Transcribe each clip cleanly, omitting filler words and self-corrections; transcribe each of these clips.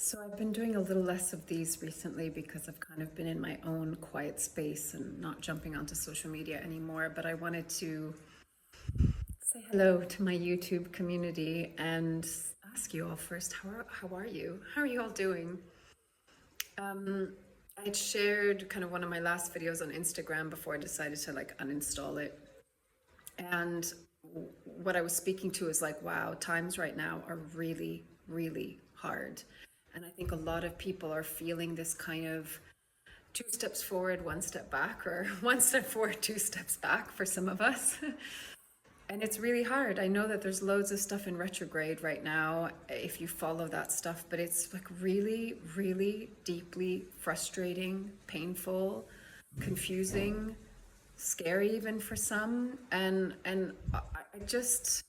So I've been doing a little less of these recently because I've kind of been in my own quiet space and not jumping onto social media anymore. But I wanted to say hello to my YouTube community and ask you all first, how are you? How are you all doing? I'd shared kind of one of my last videos on Instagram before I decided to like uninstall it. And what I was speaking to is like, wow, times right now are really, really hard. And I think a lot of people are feeling this kind of two steps forward, one step back, or one step forward, two steps back for some of us. And it's really hard. I know that there's loads of stuff in retrograde right now if you follow that stuff, but it's like really, really deeply frustrating, painful, confusing, scary even for some. And I just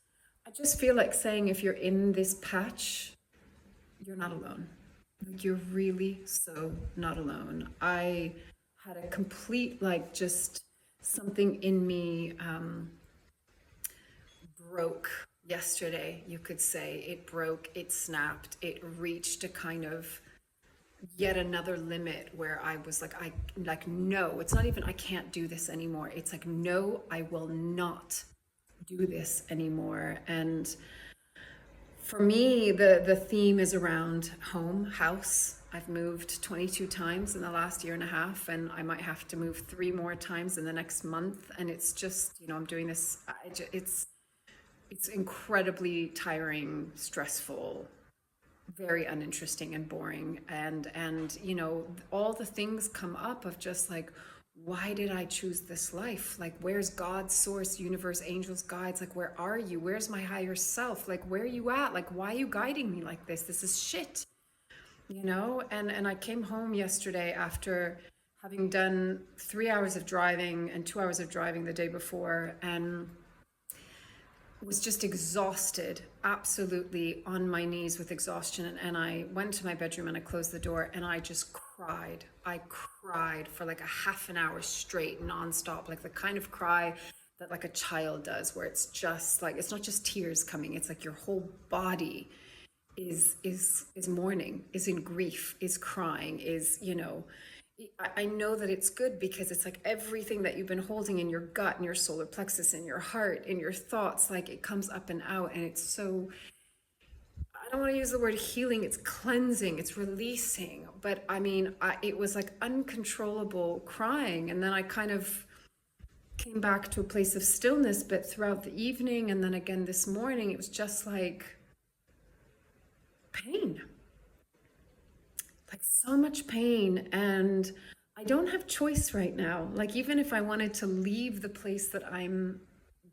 feel like saying if you're in this patch, you're not alone. Like you're really so not alone. I had a complete like just something in me broke yesterday, you could say. It broke, it snapped, it reached a kind of yet another limit where I was like, no, it's not even I can't do this anymore. It's like, no, I will not do this anymore. And for me, the theme is around home, house. I've moved 22 times in the last year and a half, and I might have to move three more times in the next month. And it's just, I'm doing this. It's incredibly tiring, stressful, very uninteresting and boring. And all the things come up of just like, why did I choose this life? Like, where's God, source, universe, angels, guides? Like, where are you? Where's my higher self? Like, where are you at? Like, why are you guiding me like this? This is shit, And I came home yesterday after having done 3 hours of driving and 2 hours of driving the day before, and was just exhausted, absolutely on my knees with exhaustion. And I went to my bedroom and I closed the door and I just cried. I cried for like a half an hour straight, nonstop, like the kind of cry that like a child does, where it's just like, it's not just tears coming, it's like your whole body is mourning, is in grief, is crying, I know that it's good because it's like everything that you've been holding in your gut and your solar plexus and your heart and your thoughts, like it comes up and out. And it's so, I don't want to use the word healing, it's cleansing, it's releasing. But I mean, it was like uncontrollable crying. And then I kind of came back to a place of stillness, but throughout the evening and then again this morning, it was just like pain. Like so much pain, and I don't have choice right now. Like even if I wanted to leave the place that I'm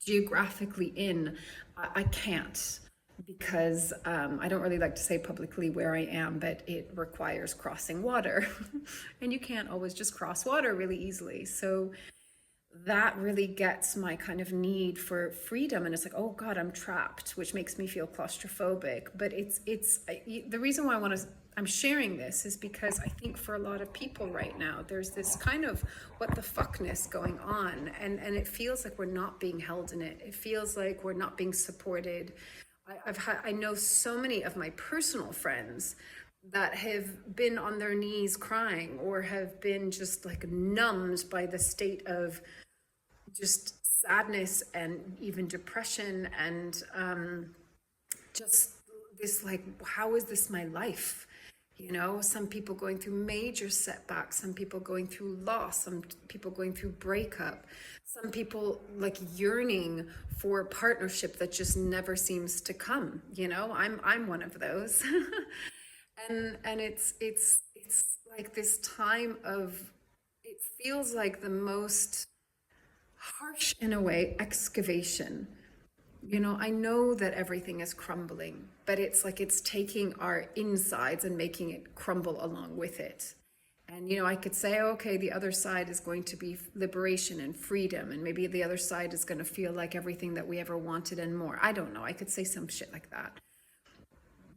geographically in, I can't, because I don't really like to say publicly where I am, but it requires crossing water and you can't always just cross water really easily. So that really gets my kind of need for freedom, and it's like, oh god, I'm trapped, which makes me feel claustrophobic. But the reason why I'm sharing this is because I think for a lot of people right now there's this kind of what the fuckness going on, and it feels like we're not being held in it. It feels like we're not being supported. I know so many of my personal friends that have been on their knees crying or have been just like numbed by the state of just sadness and even depression, and just this like, how is this my life? Some people going through major setbacks, some people going through loss, some people going through breakup, some people like yearning for a partnership that just never seems to come. I'm one of those. and it's like this time of, it feels like the most harsh, in a way, excavation. I know that everything is crumbling, but it's like it's taking our insides and making it crumble along with it. And I could say, okay, the other side is going to be liberation and freedom, and maybe the other side is going to feel like everything that we ever wanted and more. I don't know, I could say some shit like that.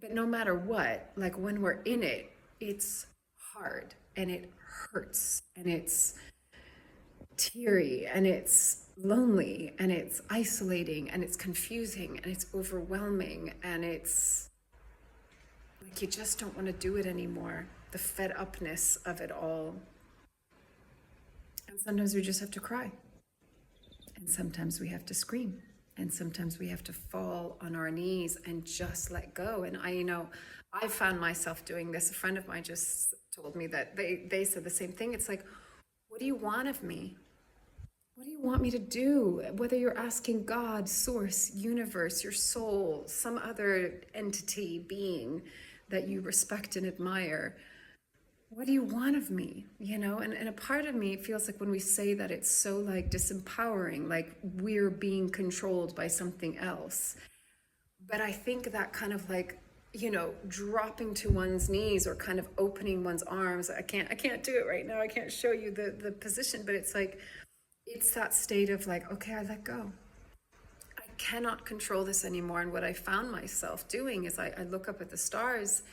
But no matter what, like when we're in it, it's hard and it hurts and it's teary and it's lonely and it's isolating and it's confusing and it's overwhelming and it's Like you just don't want to do it anymore. The fed upness of it all. And sometimes we just have to cry. And sometimes we have to scream. And sometimes we have to fall on our knees and just let go. And I found myself doing this. A friend of mine just told me that they said the same thing. It's like, what do you want of me? What do you want me to do? Whether you're asking God, source, universe, your soul, some other entity, being that you respect and admire, what do you want of me? And a part of me feels like when we say that, it's so like disempowering, like we're being controlled by something else. But I think that kind of like, dropping to one's knees or kind of opening one's arms. I can't do it right now. I can't show you the position, but it's like, it's that state of like, okay, I let go. I cannot control this anymore. And what I found myself doing is I look up at the stars,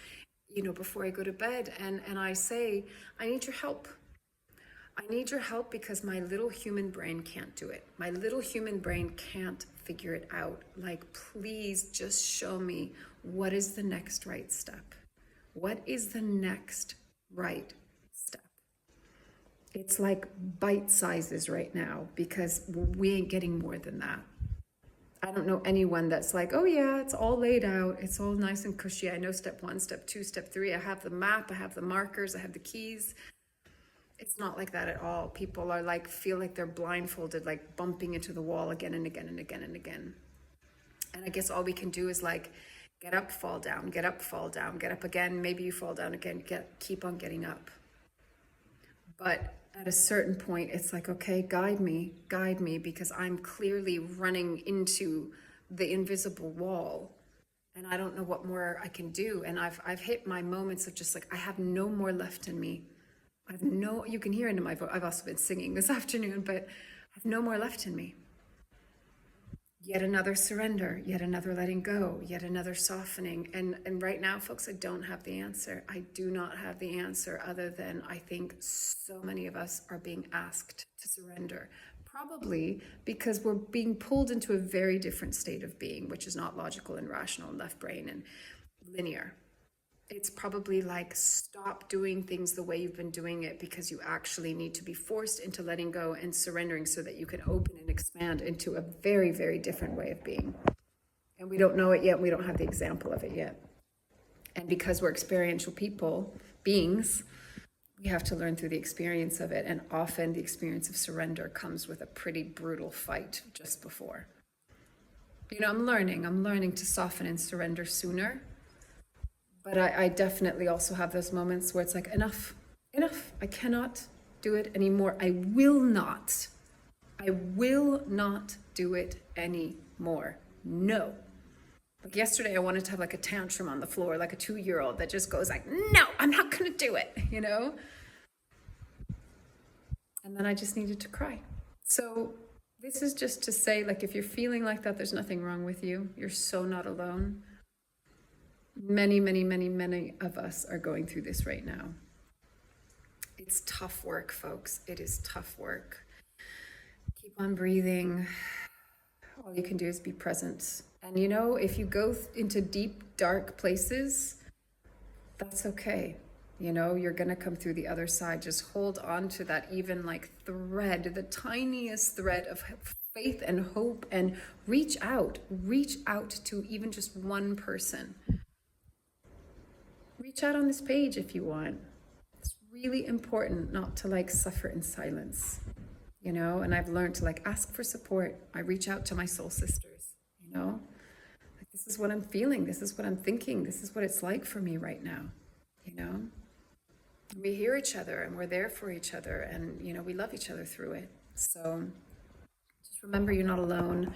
before I go to bed, and I say, I need your help. I need your help because my little human brain can't do it. My little human brain can't figure it out. Like, please just show me what is the next right step. What is the next right step? It's like bite sizes right now because we ain't getting more than that. I don't know anyone that's like, oh yeah, it's all laid out. It's all nice and cushy. I know step 1, step 2, step 3. I have the map, I have the markers, I have the keys. It's not like that at all. People are like, feel like they're blindfolded, like bumping into the wall again and again and again and again. And I guess all we can do is like, get up, fall down, get up, fall down, get up again. Maybe you fall down again, keep on getting up. But at a certain point, it's like, okay, guide me, because I'm clearly running into the invisible wall and I don't know what more I can do. And I've hit my moments of just like, I have no more left in me. You can hear into my voice. I've also been singing this afternoon, but I have no more left in me. Yet another surrender, yet another letting go, yet another softening. And right now, folks, I don't have the answer. I do not have the answer other than I think so many of us are being asked to surrender. Probably because we're being pulled into a very different state of being, which is not logical and rational and left brain and linear. It's probably like, stop doing things the way you've been doing it because you actually need to be forced into letting go and surrendering so that you can open and expand into a very, very different way of being. And we don't know it yet. We don't have the example of it yet. And because we're experiential beings, we have to learn through the experience of it. And often the experience of surrender comes with a pretty brutal fight just before. I'm learning to soften and surrender sooner. But I definitely also have those moments where it's like, enough. I cannot do it anymore. I will not do it anymore. No. Like yesterday, I wanted to have like a tantrum on the floor, like a 2-year-old that just goes like, no, I'm not going to do it, And then I just needed to cry. So this is just to say, like, if you're feeling like that, there's nothing wrong with you. You're so not alone. Many of us are going through this right now. It's tough work, folks. It is tough work. Keep on breathing. All you can do is be present. And if you go into deep, dark places, that's okay. You're going to come through the other side. Just hold on to that even like thread, the tiniest thread of faith and hope, and reach out to even just one person. Reach out on this page if you want. It's really important not to like suffer in silence, and I've learned to like ask for support. I reach out to my soul sisters, like, this is what I'm feeling. This is what I'm thinking. This is what it's like for me right now, We hear each other and we're there for each other, and, we love each other through it. So just remember, you're not alone.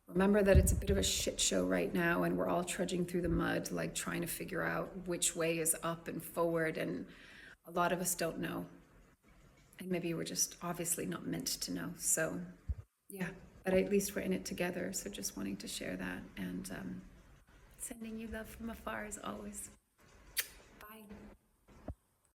Remember that it's a bit of a shit show right now, and we're all trudging through the mud, like trying to figure out which way is up and forward, and a lot of us don't know. And maybe we're just obviously not meant to know. So yeah, but at least we're in it together. So just wanting to share that, and sending you love from afar as always.